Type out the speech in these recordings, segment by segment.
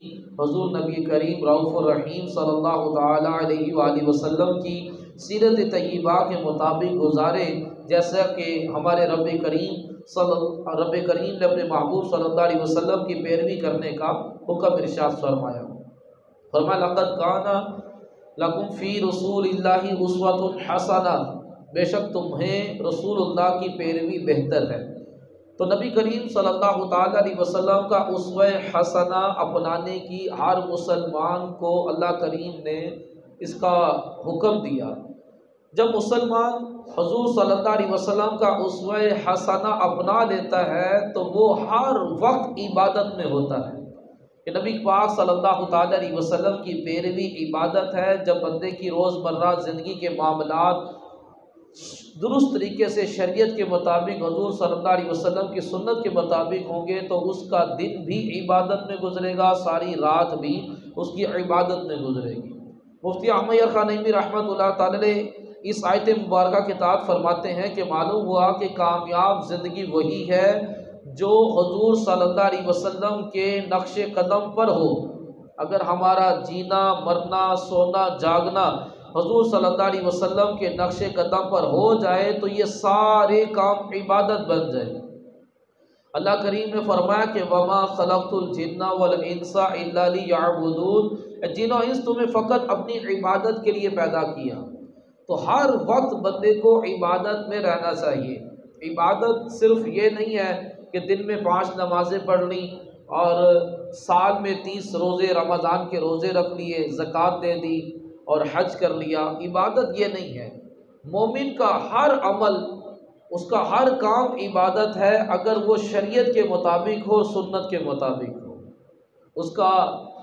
حضور نبی کریم رؤوف الرحیم صلی اللہ تعالیٰ علیہ وآلہ وسلم کی سیرت طیبہ کے مطابق گزارے، جیسا کہ ہمارے رب کریم نے اپنے محبوب صلی اللہ علیہ وسلم کی پیروی کرنے کا حکم ارشاد فرمایا۔ فرمایا لقد کان لکم فی رسول اللہ اسوۃ حسنہ، بے شک تمہیں رسول اللہ کی پیروی بہتر ہے۔ تو نبی کریم صلی اللہ تعالیٰ علیہ وسلم کا اسوہ حسنہ اپنانے کی ہر مسلمان کو اللہ کریم نے اس کا حکم دیا۔ جب مسلمان حضور صلی اللہ علیہ وسلم کا اسوہ حسنہ اپنا لیتا ہے تو وہ ہر وقت عبادت میں ہوتا ہے کہ نبی پاک صلی اللہ تعالیٰ علیہ وسلم کی پیروی عبادت ہے۔ جب بندے کی روزمرہ زندگی کے معاملات درست طریقے سے شریعت کے مطابق حضور صلی اللہ علیہ وسلم کی سنت کے مطابق ہوں گے تو اس کا دن بھی عبادت میں گزرے گا، ساری رات بھی اس کی عبادت میں گزرے گی۔ مفتی احمد یار خان نعیمی رحمۃ اللہ تعالی اس آیت مبارکہ کے تحت فرماتے ہیں کہ معلوم ہوا کہ کامیاب زندگی وہی ہے جو حضور صلی اللہ علیہ وسلم کے نقش قدم پر ہو۔ اگر ہمارا جینا، مرنا، سونا، جاگنا حضور صلی اللہ علیہ وسلم کے نقش قدم پر ہو جائے تو یہ سارے کام عبادت بن جائے۔ اللہ کریم نے فرمایا کہ وَمَا خَلَقْتُ الْجِنَّ وَالْإِنسَ إِلَّا لِيَعْبُدُونِ، جن و انس تمہیں فقط اپنی عبادت کے لیے پیدا کیا۔ تو ہر وقت بندے کو عبادت میں رہنا چاہیے۔ عبادت صرف یہ نہیں ہے کہ دن میں 5 نمازیں پڑھ لیں اور سال میں 30 روزے رمضان کے روزے رکھ لیے، زکوٰۃ دے دی اور حج کر لیا۔ عبادت یہ نہیں ہے۔ مومن کا ہر عمل، اس کا ہر کام عبادت ہے اگر وہ شریعت کے مطابق ہو، سنت کے مطابق ہو۔ اس کا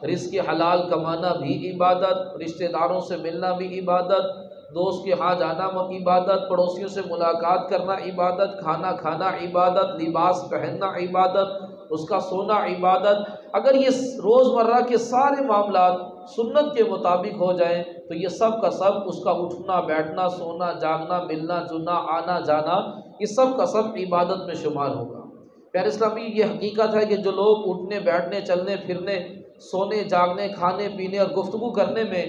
رزق حلال کمانا بھی عبادت، رشتہ داروں سے ملنا بھی عبادت، دوست کے ہاں جانا عبادت، پڑوسیوں سے ملاقات کرنا عبادت، کھانا کھانا عبادت، لباس پہننا عبادت، اس کا سونا عبادت۔ اگر یہ روزمرہ کے سارے معاملات سنت کے مطابق ہو جائیں تو یہ سب کا سب، اس کا اٹھنا بیٹھنا، سونا جاگنا، ملنا جلنا، آنا جانا، یہ سب کا سب عبادت میں شمار ہوگا۔ پیارے اسلامی، یہ حقیقت ہے کہ جو لوگ اٹھنے بیٹھنے، چلنے پھرنے، سونے جاگنے، کھانے پینے اور گفتگو کرنے میں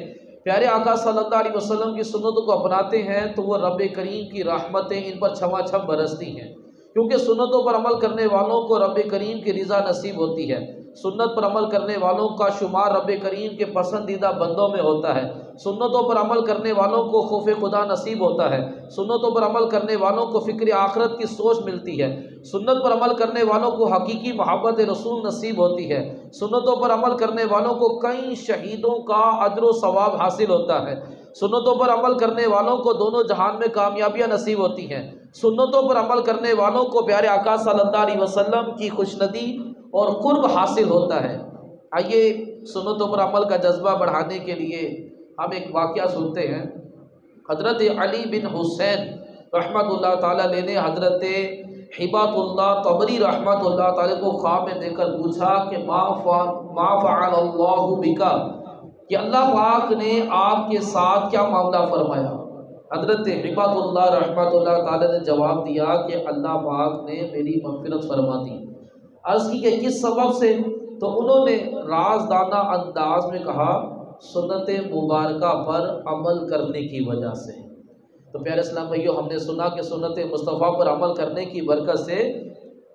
پیارے آقا صلی اللہ علیہ وسلم کی سنتوں کو اپناتے ہیں تو وہ رب کریم کی رحمتیں ان پر چھما چھم برستی ہیں، کیونکہ سنتوں پر عمل کرنے والوں کو رب کریم کی رضا نصیب ہوتی ہے۔ سنت پر عمل کرنے والوں کا شمار رب کریم کے پسندیدہ بندوں میں ہوتا ہے۔ سنتوں پر عمل کرنے والوں کو خوف خدا نصیب ہوتا ہے۔ سنتوں پر عمل کرنے والوں کو فکر آخرت کی سوچ ملتی ہے۔ سنت پر عمل کرنے والوں کو حقیقی محبت رسول نصیب ہوتی ہے۔ سنتوں پر عمل کرنے والوں کو کئی شہیدوں کا اجر و ثواب حاصل ہوتا ہے۔ سنتوں پر عمل کرنے والوں کو دونوں جہان میں کامیابیاں نصیب ہوتی ہیں۔ سنتوں پر عمل کرنے والوں کو پیارے آقا صلی اللہ علیہ وسلم کی خوشندی اور قرب حاصل ہوتا ہے۔ آئیے سنتوں پر عمل کا جذبہ بڑھانے کے لیے ہم ایک واقعہ سنتے ہیں۔ حضرت علی بن حسین رحمۃ اللہ تعالیٰ علیہ نے حضرت ہبۃ اللہ طبری رحمۃ اللہ تعالیٰ کو خواب میں دیکھ کر پوچھا کہ ما فعل اللہ بکا، کہ اللہ پاک نے آپ کے ساتھ کیا معاملہ فرمایا۔ حضرت ہبۃ اللہ رحمۃ اللہ تعالیٰ نے جواب دیا کہ اللہ پاک نے میری مغفرت فرما دی۔ عرض کی کہ کس سبب سے؟ تو انہوں نے رازدانہ انداز میں کہا سنت مبارکہ پر عمل کرنے کی وجہ سے۔ تو پیارے اسلام بھائیو، ہم نے سنا کہ سنت مصطفیٰ پر عمل کرنے کی برکت سے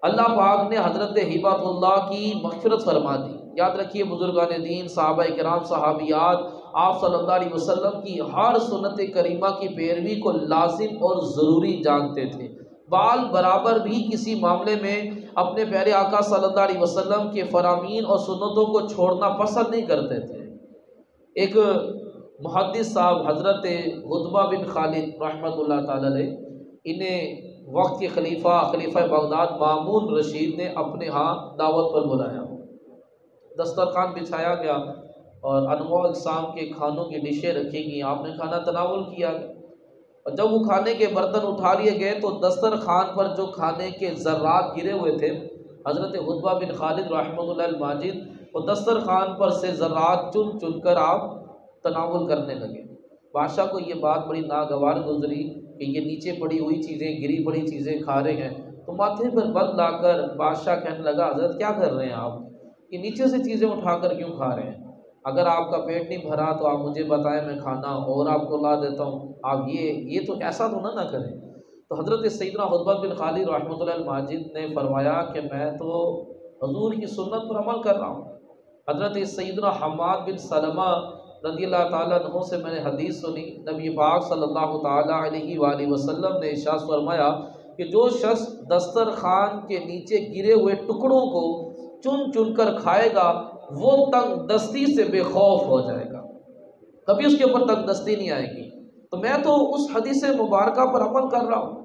اللہ پاک نے حضرت ہبۃ اللہ کی مغفرت فرما دی۔ یاد رکھیے بزرگان دین، صحابہ کرام، صحابیات آپ صلی اللہ علیہ وسلم کی ہر سنت کریمہ کی پیروی کو لازم اور ضروری جانتے تھے۔ بال برابر بھی کسی معاملے میں اپنے پیارے آقا صلی اللہ علیہ وسلم کے فرامین اور سنتوں کو چھوڑنا پسند نہیں کرتے تھے۔ ایک محدث صاحب حضرت عتبہ بن خالد رحمۃ اللہ تعالی علیہ، انہیں وقت کے خلیفہ بغداد مامون رشید نے اپنے ہاں دعوت پر بلایا۔ دسترخوان بچھایا گیا اور انواع اقسام کے کھانوں کی ڈشیں رکھی گئیں، آپ نے کھانا تناول کیا گیا، اور جب وہ کھانے کے برتن اٹھا لیے گئے تو دسترخوان پر جو کھانے کے ذرات گرے ہوئے تھے، حضرت عتبہ بن خالد رحمۃ اللہ الماجد وہ دسترخوان پر سے ذرات چن چن کر آپ تناول کرنے لگے۔ بادشاہ کو یہ بات بڑی ناگوار گزری کہ یہ نیچے پڑی ہوئی چیزیں، گری پڑی چیزیں کھا رہے ہیں۔ تو ماتھے پر بند لا کر بادشاہ کہنے لگا حضرت کیا کر رہے ہیں آپ؟ کہ نیچے سے چیزیں اٹھا کر کیوں کھا رہے ہیں؟ اگر آپ کا پیٹ نہیں بھرا تو آپ مجھے بتائیں، میں کھانا اور آپ کو لا دیتا ہوں، آپ یہ تو ایسا تو نہ کریں۔ تو حضرت سیدنا عتبہ بن خالد رحمۃ اللہ الماجد نے فرمایا کہ میں تو حضور کی سنت پر عمل کر رہا ہوں۔ حضرت سیدنا حماد بن سلمہ رضی اللہ تعالیٰ عنہ سے میں نے حدیث سنی، نبی پاک صلی اللہ تعالیٰ علیہ وآلہ وسلم نے ارشاد فرمایا کہ جو شخص دسترخوان کے نیچے گرے ہوئے ٹکڑوں کو چن چن کر کھائے گا وہ تنگ دستی سے بے خوف ہو جائے گا، کبھی اس کے اوپر تنگ دستی نہیں آئے گی۔ تو میں تو اس حدیث مبارکہ پر عمل کر رہا ہوں۔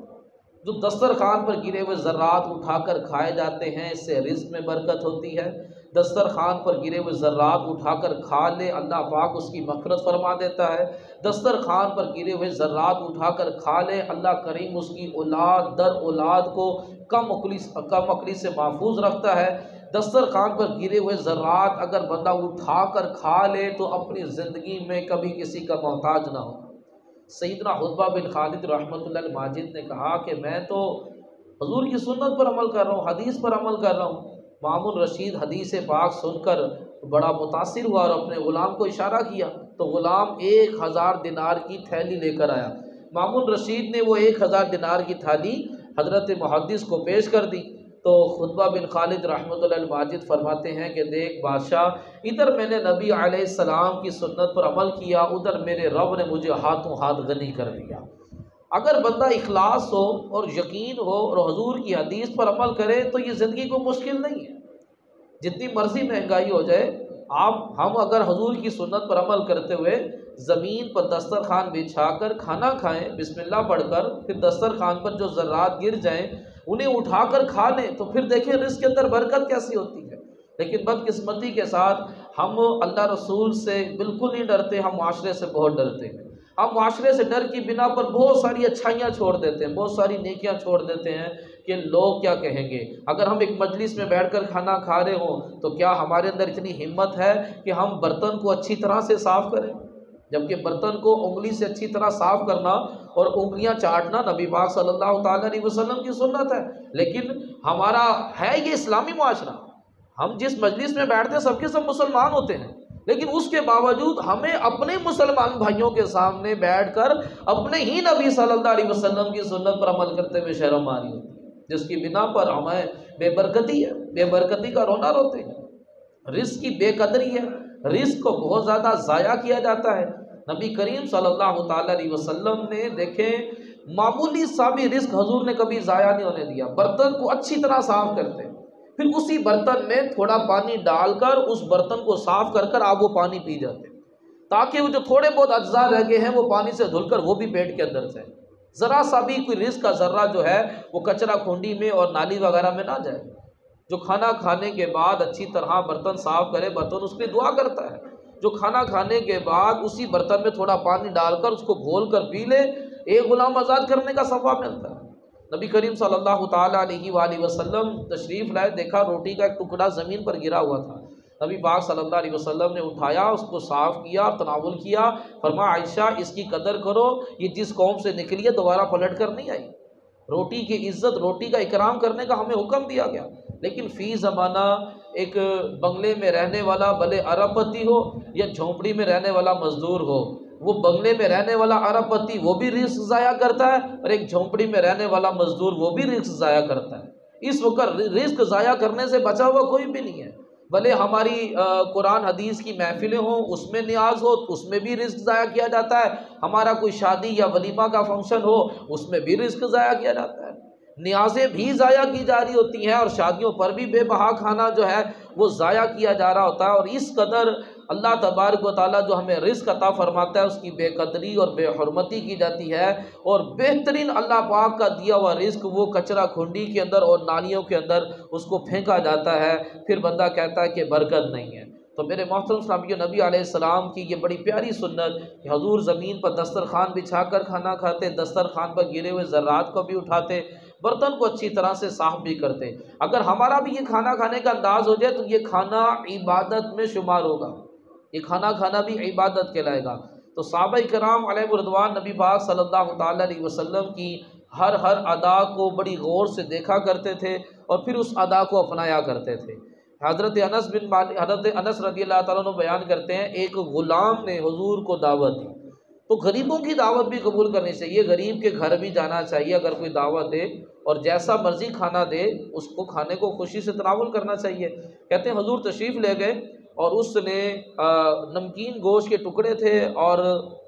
جو دسترخوان پر گرے ہوئے ذرات اٹھا کر کھائے جاتے ہیں، اس سے رزق میں برکت ہوتی ہے۔ دسترخوان پر گرے ہوئے ذرات اٹھا کر کھا لے، اللہ پاک اس کی مغفرت فرما دیتا ہے۔ دسترخوان پر گرے ہوئے ذرات اٹھا کر کھا لے، اللہ کریم اس کی اولاد در اولاد کو کم عقلی سے محفوظ رکھتا ہے۔ دسترخوان پر گرے ہوئے ذرات اگر بندہ اٹھا کر کھا لے تو اپنی زندگی میں کبھی کسی کا محتاج نہ ہو۔ سیدنا عتبہ بن خالد رحمۃ اللہ الماجد نے کہا کہ میں تو حضور کی سنت پر عمل کر رہا ہوں، حدیث پر عمل کر رہا ہوں۔ مامون رشید حدیث پاک سن کر بڑا متاثر ہوا اور اپنے غلام کو اشارہ کیا تو غلام 1000 دینار کی تھیلی لے کر آیا۔ مامون رشید نے وہ 1000 دینار کی تھیلی حضرت محدث کو پیش کر دی تو عتبہ بن خالد رحمۃ اللہ الماجد فرماتے ہیں کہ دیکھ بادشاہ، ادھر میں نے نبی علیہ السلام کی سنت پر عمل کیا، ادھر میرے رب نے مجھے ہاتھوں ہاتھ غنی کر دیا۔ اگر بندہ اخلاص ہو اور یقین ہو اور حضور کی حدیث پر عمل کرے تو یہ زندگی کو مشکل نہیں ہے۔ جتنی مرضی مہنگائی ہو جائے، ہم اگر حضور کی سنت پر عمل کرتے ہوئے زمین پر دسترخوان بچھا کر کھانا کھائیں، بسم اللہ پڑھ کر، پھر دسترخوان پر جو ذرات گر جائیں انہیں اٹھا کر کھا لیں تو پھر دیکھیں رزق کے اندر برکت کیسی ہوتی ہے۔ لیکن بدقسمتی کے ساتھ ہم اللہ رسول سے بالکل نہیں ڈرتے، ہم معاشرے سے بہت ڈرتے ہیں۔ ہم معاشرے سے ڈر کی بنا پر بہت ساری اچھائیاں چھوڑ دیتے ہیں، بہت ساری نیکیاں چھوڑ دیتے ہیں کہ لوگ کیا کہیں گے۔ اگر ہم ایک مجلس میں بیٹھ کر کھانا کھا رہے ہوں تو کیا ہمارے اندر اتنی ہمت ہے کہ ہم برتن کو اچھی طرح سے صاف کریں؟ جبکہ برتن کو انگلی سے اچھی طرح صاف کرنا اور انگلیاں چاٹنا نبی پاک صلی اللہ تعالیٰ علیہ وسلم کی سنت ہے، لیکن ہمارا ہے یہ اسلامی معاشرہ۔ ہم جس مجلس میں بیٹھتے ہیں سب کے سب مسلمان ہوتے ہیں، لیکن اس کے باوجود ہمیں اپنے مسلمان بھائیوں کے سامنے بیٹھ کر اپنے ہی نبی صلی اللہ علیہ وسلم کی سنت پر عمل کرتے ہوئے شرم آری ہوتی ہے، جس کی بنا پر ہمیں بے برکتی ہے، بے برکتی کا رونا روتے ہیں۔ رزق کی بے قدری ہے، رزق کو بہت زیادہ ضائع کیا جاتا ہے۔ نبی کریم صلی اللہ تعالیٰ علیہ وسلم نے دیکھیں معمولی سا بھی رزق حضور نے کبھی ضائع نہیں ہونے دیا۔ برتن کو اچھی طرح صاف کرتے، پھر اسی برتن میں تھوڑا پانی ڈال کر اس برتن کو صاف کر کر آپ وہ پانی پی جاتے تاکہ وہ جو تھوڑے بہت اجزاء رہ گئے ہیں وہ پانی سے دھل کر وہ بھی پیٹ کے اندر جائے، ذرا سا بھی کوئی رزق کا ذرہ جو ہے وہ کچرا کھونڈی میں اور نالی وغیرہ میں نہ جائے۔ جو کھانا کھانے کے بعد اچھی طرح برتن صاف کرے، برتن اس کے لیے دعا کرتا ہے۔ جو کھانا کھانے کے بعد اسی برتن میں تھوڑا پانی ڈال کر اس کو گھول کر پی لے، ایک غلام آزاد کرنے کا ثواب ملتا ہے۔ نبی کریم صلی اللہ تعالیٰ علیہ وآلہ وسلم تشریف لائے، دیکھا روٹی کا ایک ٹکڑا زمین پر گرا ہوا تھا۔ نبی پاک صلی اللہ علیہ وسلم نے اٹھایا، اس کو صاف کیا، تناول کیا، فرمایا عائشہ اس کی قدر کرو، یہ جس قوم سے نکلی ہے دوبارہ پلٹ کر نہیں آئی۔ روٹی کی عزت، روٹی کا اکرام کرنے کا ہمیں حکم دیا گیا، لیکن فی زمانہ ایک بنگلے میں رہنے والا بھلے ارب پتی ہو یا جھونپڑی میں رہنے والا مزدور ہو، وہ بنگلے میں رہنے والا ارب پتی وہ بھی رزق ضائع کرتا ہے اور ایک جھونپڑی میں رہنے والا مزدور وہ بھی رزق ضائع کرتا ہے۔ اس وقت رزق ضائع کرنے سے بچا ہوا کوئی بھی نہیں ہے۔ بھلے ہماری قرآن حدیث کی محفلیں ہوں، اس میں نیاز ہو اس میں بھی رزق ضائع کیا جاتا ہے، ہمارا کوئی شادی یا ولیمہ کا فنکشن ہو اس میں بھی رزق ضائع کیا جاتا ہے، نیازیں بھی ضائع کی جا رہی ہوتی ہیں اور شادیوں پر بھی بے بہا کھانا جو ہے وہ ضائع کیا جا رہا ہوتا ہے۔ اور اس قدر اللہ تبارک و تعالیٰ جو ہمیں رزق عطا فرماتا ہے اس کی بے قدری اور بے حرمتی کی جاتی ہے، اور بہترین اللہ پاک کا دیا ہوا رزق وہ کچرا کھنڈی کے اندر اور نالیوں کے اندر اس کو پھینکا جاتا ہے، پھر بندہ کہتا ہے کہ برکت نہیں ہے۔ تو میرے محترم سامعین، نبی علیہ السلام کی یہ بڑی پیاری سنت کہ حضور زمین پر دسترخوان بچھا کر کھانا کھاتے، دسترخوان پر گرے ہوئے ذرات کو بھی اٹھاتے، برتن کو اچھی طرح سے صاف بھی کرتے۔ اگر ہمارا بھی یہ کھانا کھانے کا انداز ہو جائے تو یہ کھانا عبادت میں شمار ہوگا، یہ کھانا کھانا بھی عبادت کہلائے گا۔ تو صحابہ کرام علیہ رضوان نبی پاک صلی اللہ تعالیٰ علیہ وسلم کی ہر ادا کو بڑی غور سے دیکھا کرتے تھے اور پھر اس ادا کو اپنایا کرتے تھے۔ حضرت انس رضی اللہ تعالیٰ عنہ بیان کرتے ہیں ایک غلام نے حضور کو دعوت دی، تو غریبوں کی دعوت بھی قبول کرنی چاہیے، غریب کے گھر بھی جانا چاہیے، اگر کوئی دعوت دے اور جیسا مرضی کھانا دے اس کو کھانے کو خوشی سے تناول کرنا چاہیے۔ کہتے ہیں حضور تشریف لے گئے اور اس نے نمکین گوشت کے ٹکڑے تھے اور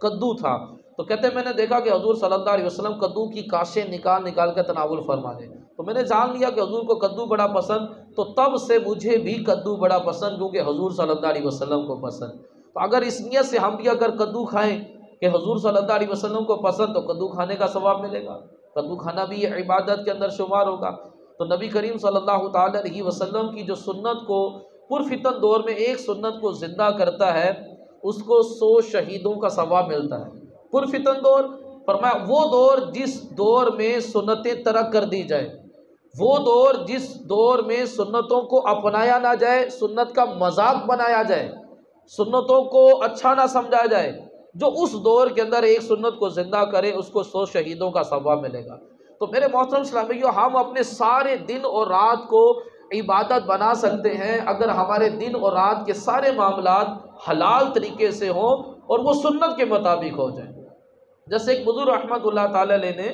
کدو تھا، تو کہتے ہیں میں نے دیکھا کہ حضور صلی اللہ علیہ وسلم کدو کی کاشیں نکال نکال کر تناول فرما دے، تو میں نے جان لیا کہ حضور کو کدو بڑا پسند، تو تب سے مجھے بھی کدو بڑا پسند کیونکہ حضور صلی اللہ علیہ وسلم کو پسند۔ تو اگر اس نیت سے ہم بھی اگر کدو کھائیں کہ حضور صلی اللہ علیہ وسلم کو پسند، تو کدو کھانے کا ثواب ملے گا، کدو کھانا بھی عبادت کے اندر شمار ہوگا۔ تو نبی کریم صلی اللہ تعالی علیہ وسلم کی جو سنت کو پرفتن دور میں ایک سنت کو زندہ کرتا ہے، اس کو 100 شہیدوں کا ثواب ملتا ہے۔ پرفتن دور فرمایا وہ دور جس دور میں سنتیں ترک کر دی جائے، وہ دور جس دور میں سنتوں کو اپنایا نہ جائے، سنت کا مذاق بنایا جائے، سنتوں کو اچھا نہ سمجھا جائے، جو اس دور کے اندر ایک سنت کو زندہ کرے اس کو 100 شہیدوں کا ثواب ملے گا۔ تو میرے محترم اسلامیوں، ہم اپنے سارے دن اور رات کو عبادت بنا سکتے ہیں اگر ہمارے دن اور رات کے سارے معاملات حلال طریقے سے ہوں اور وہ سنت کے مطابق ہو جائیں۔ جیسے ایک بزرگ رحمۃ اللہ تعالی علیہ نے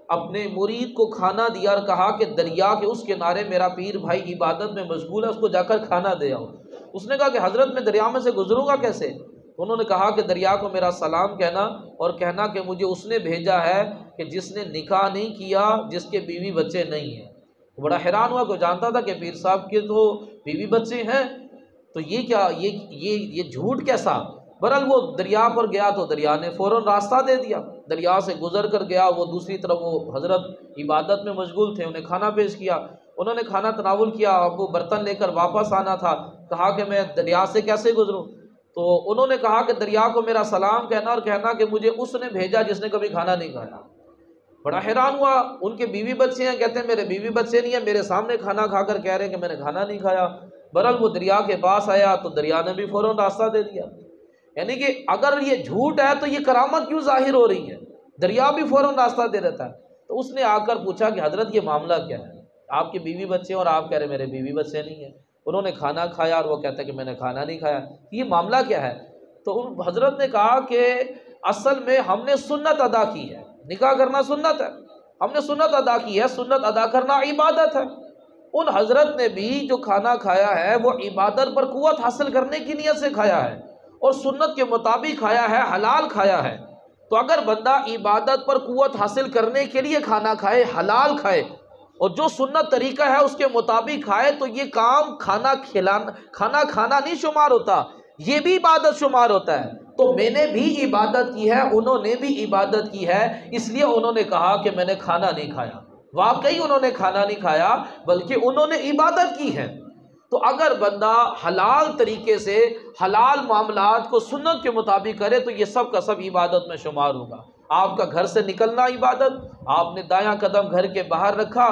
اپنے مرید کو کھانا دیا اور کہا کہ دریا کے اس کنارے میرا پیر بھائی عبادت میں مشغول ہے، اس کو جا کر کھانا دے آؤ۔ اس نے کہا کہ حضرت میں دریا میں سے گزروں گا کیسے؟ انہوں نے کہا کہ دریا کو میرا سلام کہنا اور کہنا کہ مجھے اس نے بھیجا ہے کہ جس نے نکاح نہیں کیا، جس کے بیوی بچے نہیں ہیں۔ وہ بڑا حیران ہوا، کوئی جانتا تھا کہ پیر صاحب کے تو بیوی بچے ہیں، تو یہ کیا، یہ جھوٹ کیسا؟ بہرحال وہ دریا پر گیا تو دریا نے فوراً راستہ دے دیا، دریا سے گزر کر گیا، وہ دوسری طرف وہ حضرت عبادت میں مشغول تھے، انہیں کھانا پیش کیا، انہوں نے کھانا تناول کیا، اب وہ برتن لے کر واپس آنا تھا، کہا کہ میں دریا سے کیسے گزروں؟ تو انہوں نے کہا کہ دریا کو میرا سلام کہنا اور کہنا کہ مجھے اس نے بھیجا جس نے کبھی کھانا نہیں کھایا۔ بڑا حیران ہوا، ان کے بیوی بچے ہیں، کہتے ہیں میرے بیوی بچے نہیں ہیں، میرے سامنے کھانا کھا کر کہہ رہے ہیں کہ میں نے کھانا نہیں کھایا۔ بہرحال وہ دریا کے پاس آیا تو دریا نے بھی فوراً راستہ دے دیا۔ یعنی کہ اگر یہ جھوٹ ہے تو یہ کرامت کیوں ظاہر ہو رہی ہے؟ دریا بھی فوراً راستہ دے دیتا ہے۔ تو اس نے آ کر پوچھا کہ حضرت یہ معاملہ کیا ہے؟ آپ کے بیوی بچے ہیں اور آپ کہہ رہے میرے بیوی بچے نہیں ہیں۔ انہوں نے کھانا کھایا اور وہ کہتا ہے کہ میں نے کھانا نہیں کھایا، یہ معاملہ کیا ہے؟ تو حضرت نے کہا کہ اصل میں ہم نے سنت ادا کی ہے، نکاح کرنا سنت ہے، ہم نے سنت ادا کی ہے، سنت ادا کرنا عبادت ہے۔ ان حضرت نے بھی جو کھانا کھایا ہے وہ عبادت پر قوت حاصل کرنے کی نیت سے کھایا ہے اور سنت کے مطابق کھایا ہے، حلال کھایا ہے۔ تو اگر بندہ عبادت پر قوت حاصل کرنے کے لیے کھانا کھائے، حلال کھائے اور جو سنت طریقہ ہے اس کے مطابق کھائے، تو یہ کام کھانا کھانا نہیں شمار ہوتا، یہ بھی عبادت شمار ہوتا ہے۔ تو میں نے بھی عبادت کی ہے، انہوں نے بھی عبادت کی ہے، اس لیے انہوں نے کہا کہ میں نے کھانا نہیں کھایا۔ واقعی انہوں نے کھانا نہیں کھایا بلکہ انہوں نے عبادت کی ہے۔ تو اگر بندہ حلال طریقے سے حلال معاملات کو سنت کے مطابق کرے تو یہ سب کا سب عبادت میں شمار ہوگا۔ آپ کا گھر سے نکلنا عبادت، آپ نے دایاں قدم گھر کے باہر رکھا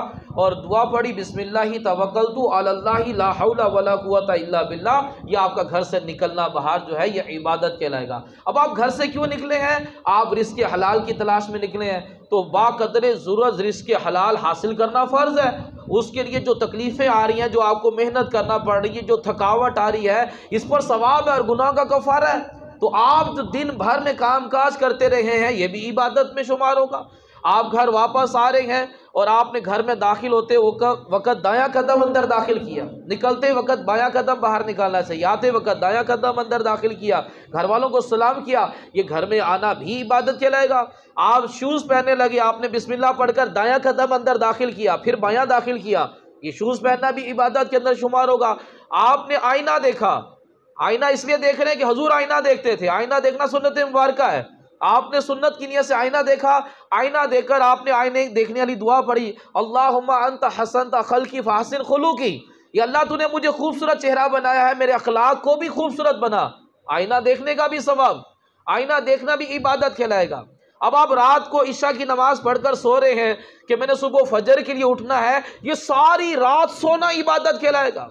اور دعا پڑھی بسم اللہ توکلت علی اللہ لا حول ولا قوت الا باللہ، یہ آپ کا گھر سے نکلنا باہر جو ہے یہ عبادت کہلائے گا۔ اب آپ گھر سے کیوں نکلے ہیں؟ آپ رزق حلال کی تلاش میں نکلے ہیں، تو با قدر ضرورت رزق حلال حاصل کرنا فرض ہے۔ اس کے لیے جو تکلیفیں آ رہی ہیں، جو آپ کو محنت کرنا پڑ رہی ہے، جو تھکاوٹ آ رہی ہے، اس پر ثواب ہے اور گناہ کا کفارہ ہے۔ تو آپ جو دن بھر میں کام کاج کرتے رہے ہیں یہ بھی عبادت میں شمار ہوگا۔ آپ گھر واپس آ رہے ہیں اور آپ نے گھر میں داخل ہوتے وقت دایاں قدم اندر داخل کیا، نکلتے وقت بایاں قدم باہر نکالنا چاہیے، آتے وقت دایاں قدم اندر داخل کیا، گھر والوں کو سلام کیا، یہ گھر میں آنا بھی عبادت کہلائے گا۔ آپ شوز پہننے لگے، آپ نے بسم اللہ پڑھ کر دایاں قدم اندر داخل کیا، پھر بایاں داخل کیا، یہ شوز پہننا بھی عبادت کے اندر شمار ہوگا۔ آپ نے آئینہ دیکھا، آئینہ اس لیے دیکھ رہے ہیں کہ حضور آئینہ دیکھتے تھے، آئینہ دیکھنا سنت مبارکہ ہے، آپ نے سنت کی نیت سے آئینہ دیکھا، آئینہ دیکھ کر آپ نے آئینے دیکھنے والی دعا پڑھی اللہم انت حسنت خلقی فاحسن خلقی، یا اللہ تو نے مجھے خوبصورت چہرہ بنایا ہے، میرے اخلاق کو بھی خوبصورت بنا۔ آئینہ دیکھنے کا بھی ثواب، آئینہ دیکھنا بھی عبادت کہلائے گا۔ اب آپ رات کو عشاء کی نماز پڑھ کر سو رہے ہیں کہ میں نے صبح فجر کے لیے اٹھنا ہے، یہ ساری رات سونا عبادت کہلائے گا۔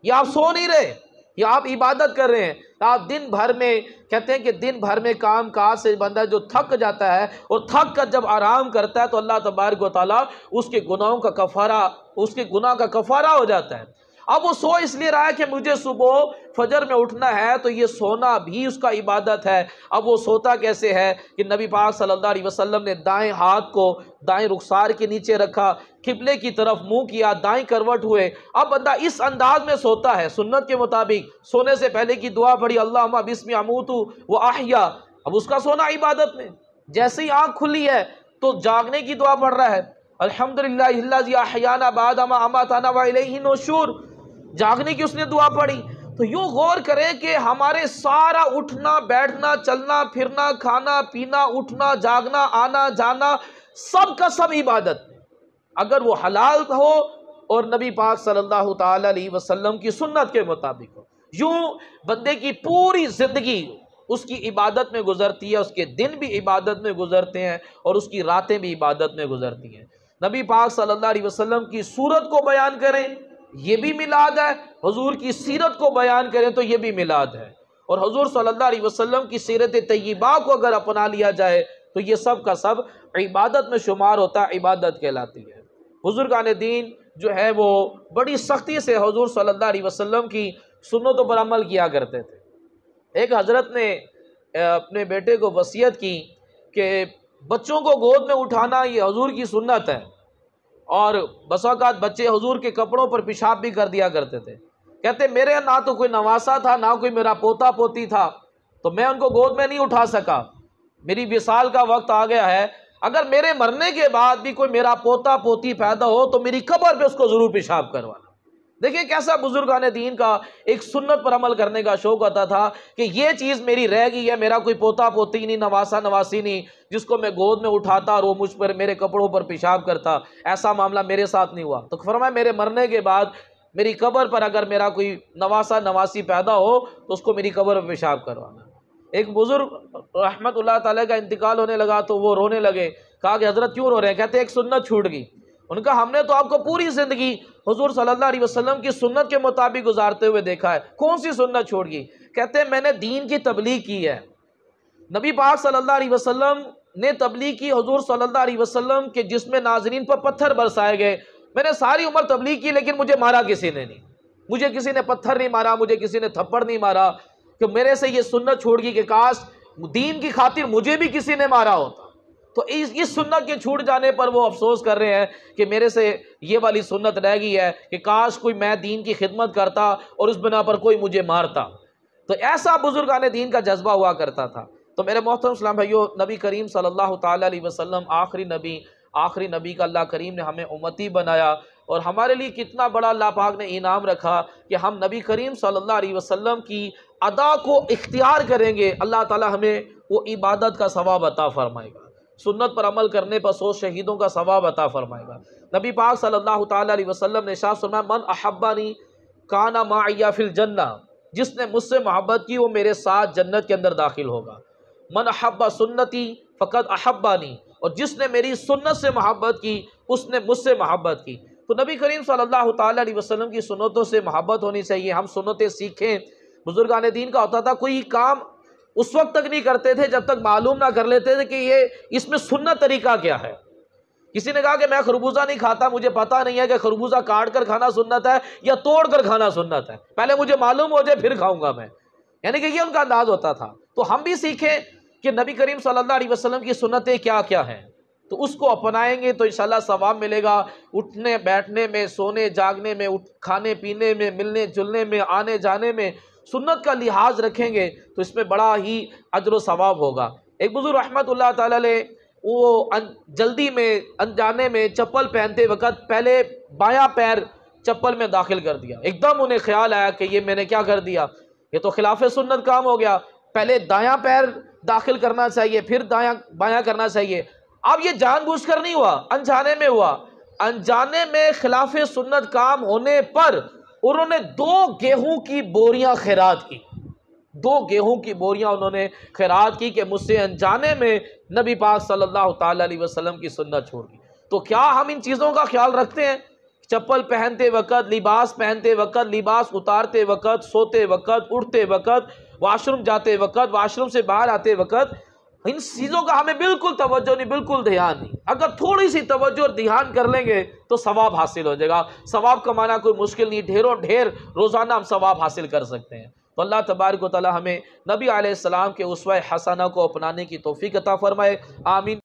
یہ آپ سو نہیں رہے، یہ آپ عبادت کر رہے ہیں۔ آپ دن بھر میں کہتے ہیں کہ دن بھر میں کام کاج سے بندہ جو تھک جاتا ہے اور تھک کر جب آرام کرتا ہے تو اللہ تبارک و تعالیٰ اس کے گناہوں کا کفارہ، اس کے گناہ کا کفارہ ہو جاتا ہے۔ اب وہ سو اس لیے رہا ہے کہ مجھے صبح فجر میں اٹھنا ہے، تو یہ سونا بھی اس کا عبادت ہے۔ اب وہ سوتا کیسے ہے کہ نبی پاک صلی اللہ علیہ وسلم نے دائیں ہاتھ کو دائیں رخسار کے نیچے رکھا، قبلے کی طرف منہ کیا، دائیں کروٹ ہوئے۔ اب بندہ اس انداز میں سوتا ہے سنت کے مطابق، سونے سے پہلے کی دعا پڑھی اللہم بسم اموت و احیا، اب اس کا سونا عبادت میں۔ جیسے ہی آنکھ کھلی ہے تو جاگنے کی دعا پڑھ رہا ہے، الحمدللہ الذی احیانا بعد ما اماتنا والیہ النشور، جاگنے کی اس نے دعا پڑھی۔ تو یوں غور کریں کہ ہمارے سارا اٹھنا بیٹھنا چلنا پھرنا کھانا پینا اٹھنا جاگنا آنا جانا سب کا سب عبادت، اگر وہ حلال ہو اور نبی پاک صلی اللہ تعالی علیہ وسلم کی سنت کے مطابق ہو، یوں بندے کی پوری زندگی اس کی عبادت میں گزرتی ہے، اس کے دن بھی عبادت میں گزرتے ہیں اور اس کی راتیں بھی عبادت میں گزرتی ہیں۔ نبی پاک صلی اللہ علیہ وسلم کی صورت کو بیان کریں یہ بھی میلاد ہے، حضور کی سیرت کو بیان کریں تو یہ بھی میلاد ہے، اور حضور صلی اللہ علیہ وسلم کی سیرت طیبہ کو اگر اپنا لیا جائے تو یہ سب کا سب عبادت میں شمار ہوتا ہے، عبادت کہلاتی ہے۔ بزرگان دین جو ہے وہ بڑی سختی سے حضور صلی اللہ علیہ وسلم کی سنتوں پر عمل کیا کرتے تھے۔ ایک حضرت نے اپنے بیٹے کو وصیت کی کہ بچوں کو گود میں اٹھانا یہ حضور کی سنت ہے، اور بس اوقات بچے حضور کے کپڑوں پر پیشاب بھی کر دیا کرتے تھے۔ کہتے میرے نہ تو کوئی نواسا تھا نہ کوئی میرا پوتا پوتی تھا، تو میں ان کو گود میں نہیں اٹھا سکا، میری وصال کا وقت آ گیا ہے، اگر میرے مرنے کے بعد بھی کوئی میرا پوتا پوتی پیدا ہو تو میری قبر پہ اس کو ضرور پیشاب کروانا۔ دیکھیں کیسا بزرگان دین کا ایک سنت پر عمل کرنے کا شوق ہوتا تھا کہ یہ چیز میری رہ گئی ہے، میرا کوئی پوتا پوتی نہیں نواسا نواسی نہیں جس کو میں گود میں اٹھاتا اور وہ مجھ پر میرے کپڑوں پر پیشاب کرتا، ایسا معاملہ میرے ساتھ نہیں ہوا۔ تو فرمایا میرے مرنے کے بعد میری قبر پر اگر میرا کوئی نواسا نواسی پیدا ہو تو اس کو میری قبر پر پیشاب کروانا۔ ایک بزرگ رحمت اللہ تعالیٰ کا انتقال ہونے لگا تو وہ رونے لگے، کہا کہ حضرت کیوں رو رہے ہیں؟ کہتے ایک سنت چھوٹ گئی۔ ان کا ہم نے تو آپ کو پوری زندگی حضور صلی اللہ علیہ وسلم کی سنت کے مطابق گزارتے ہوئے دیکھا ہے، کون سی سنت چھوٹ گئی؟ کہتے ہیں میں نے دین کی تبلیغ کی ہے، نبی پاک صلی اللہ علیہ وسلم نے تبلیغ کی، حضور صلی اللہ علیہ وسلم کے جسم ناظرین پر پتھر برسائے گئے، میں نے ساری عمر تبلیغ کی لیکن مجھے مارا کسی نے نہیں، مجھے کسی نے پتھر نہیں مارا، مجھے کسی نے تھپڑ نہیں مارا، کہ میرے سے یہ سنت چھوٹ گئی کہ کاش دین کی خاطر مجھے بھی کسی نے مارا ہوتا۔ تو اس سنت کے چھوٹ جانے پر وہ افسوس کر رہے ہیں کہ میرے سے یہ والی سنت رہ گئی ہے کہ کاش کوئی میں دین کی خدمت کرتا اور اس بنا پر کوئی مجھے مارتا۔ تو ایسا بزرگان دین کا جذبہ ہوا کرتا تھا۔ تو میرے محترم اسلام بھائیو، نبی کریم صلی اللہ تعالیٰ علیہ وسلم آخری نبی کا اللہ کریم نے ہمیں امتی بنایا، اور ہمارے لیے کتنا بڑا اللہ پاک نے انعام رکھا کہ ہم نبی کریم صلی اللہ علیہ وسلم کی ادا کو اختیار کریں گے، اللہ تعالیٰ ہمیں وہ عبادت کا ثواب عطا فرمائے گا، سنت پر عمل کرنے پر 100 شہیدوں کا ثواب عطا فرمائے گا۔ نبی پاک صلی اللہ تعالیٰ علیہ وسلم نے ارشاد فرمایا من احبنی کان معی فی الجنہ، جس نے مجھ سے محبت کی وہ میرے ساتھ جنت کے اندر داخل ہوگا۔ من احب سنتی فقد احبانی، اور جس نے میری سنت سے محبت کی اس نے مجھ سے محبت کی۔ تو نبی کریم صلی اللہ تعالیٰ علیہ وسلم کی سنتوں سے محبت ہونی چاہیے، ہم سنتیں سیکھیں۔ بزرگان دین کا ہوتا تھا کوئی کام اس وقت تک نہیں کرتے تھے جب تک معلوم نہ کر لیتے تھے کہ اس میں سنت طریقہ کیا ہے۔ کسی نے کہا کہ میں خربوزہ نہیں کھاتا، مجھے پتہ نہیں ہے کہ خربوزہ کاٹ کر کھانا سنت ہے یا توڑ کر کھانا سنت ہے، پہلے مجھے معلوم ہو جائے پھر کھاؤں گا میں، یعنی کہ یہ ان کا انداز ہوتا تھا۔ تو ہم بھی سیکھیں کہ نبی کریم صلی اللہ علیہ وسلم کی سنتیں کیا کیا ہیں، تو اس کو اپنائیں گے تو انشاءاللہ ثواب ملے گا، اٹھنے بیٹھنے میں، سونے جاگنے میں، کھانے پینے میں، ملنے جلنے میں، آنے جانے میں سنت کا لحاظ رکھیں گے تو اس میں بڑا ہی اجر و ثواب ہوگا۔ ایک بزرگ رحمت اللہ تعالیٰ علیہ وہ جلدی میں انجانے میں چپل پہنتے وقت پہلے بایاں پیر چپل میں داخل کر دیا، ایک دم انہیں خیال آیا کہ یہ میں نے کیا کر دیا، یہ تو خلاف سنت کام ہو گیا، پہلے دایاں پیر داخل کرنا چاہیے پھر بایاں کرنا چاہیے۔ اب یہ جان بوجھ کر نہیں ہوا، انجانے میں ہوا، انجانے میں خلاف سنت کام ہونے پر انہوں نے 2 گیہوں کی بوریاں خیرات کی، 2 گیہوں کی بوریاں انہوں نے خیرات کی کہ مجھ سے انجانے میں نبی پاک صلی اللہ تعالیٰ علیہ وسلم کی سنت چھوڑ گئی۔ تو کیا ہم ان چیزوں کا خیال رکھتے ہیں؟ چپل پہنتے وقت، لباس پہنتے وقت، لباس اتارتے وقت، سوتے وقت، اٹھتے وقت، واش روم جاتے وقت، واش روم سے باہر آتے وقت ان چیزوں کا ہمیں بالکل توجہ نہیں، بالکل دھیان نہیں. اگر تھوڑی سی توجہ اور دھیان کر لیں گے تو ثواب حاصل ہو جائے گا. ثواب کمانا کوئی مشکل نہیں، ڈھیروں ڈھیر روزانہ ہم ثواب حاصل کر سکتے ہیں. تو اللہ تبارک و تعالی ہمیں نبی علیہ السلام کے اسوہ حسنہ کو اپنانے کی توفیق عطا فرمائے. آمین.